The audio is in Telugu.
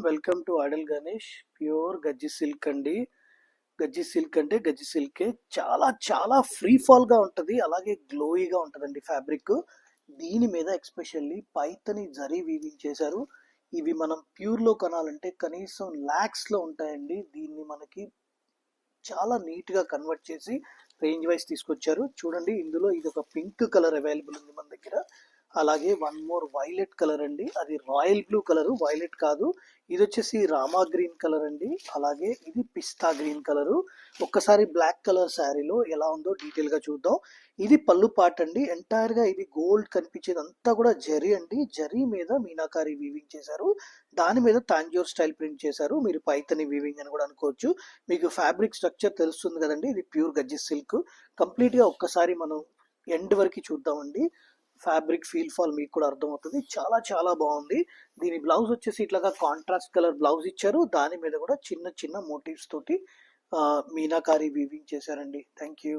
Welcome to Adal Ganesh. Pure గజ్జి సిల్క్ అండి. గజ్జి సిల్క్ అంటే గజ్జి సిల్కే. చాలా చాలా ఫ్రీ ఫాల్ గా ఉంటది, అలాగే గ్లోయిగా ఉంటదండి ఫ్యాబ్రిక్. దీని మీద ఎక్స్పెషల్లీ పైతని జరీ వీవింగ్ చేశారు. ఇవి మనం ప్యూర్ లో కొనాలంటే కనీసం లాక్స్ లో ఉంటాయండి. దీన్ని మనకి చాలా నీట్ గా కన్వర్ట్ చేసి రేంజ్ వైస్ తీసుకొచ్చారు. చూడండి, ఇందులో ఇది ఒక పింక్ కలర్ అవైలబుల్ ఉంది మన దగ్గర. అలాగే వన్ మోర్ వైలెట్ కలర్ అండి, అది రాయల్ బ్లూ కలర్, వైలెట్ కాదు. ఇది వచ్చేసి రామా గ్రీన్ కలర్ అండి. అలాగే ఇది పిస్తా గ్రీన్ కలర్. ఒక్కసారి బ్లాక్ కలర్ శారీలో ఎలా ఉందో డీటెయిల్ గా చూద్దాం. ఇది పళ్ళు పార్ట్ అండి. ఎంటైర్ గా ఇది గోల్డ్ కనిపించేది అంతా కూడా జరీ అండి. జరీ మీద మీనాకారి వీవింగ్ చేశారు. దాని మీద తాంజూర్ స్టైల్ ప్రింట్ చేశారు. మీరు పైతని వీవింగ్ అని కూడా అనుకోవచ్చు. మీకు ఫ్యాబ్రిక్ స్ట్రక్చర్ తెలుస్తుంది కదండి, ఇది ప్యూర్ గజ్జి సిల్క్. కంప్లీట్ గా ఒక్కసారి మనం ఎండ్ వరకు చూద్దామండి. ఫ్యాబ్రిక్ ఫీల్ ఫాల్ మీకు కూడా అర్థమవుతుంది. చాలా చాలా బాగుంది. దీని బ్లౌజ్ వచ్చేసి ఇట్లాగా కాంట్రాస్ట్ కలర్ బ్లౌజ్ ఇచ్చారు. దాని మీద కూడా చిన్న చిన్న మోటివ్స్ తోటి మీనాకారి వీవింగ్ చేశారండి. Thank you.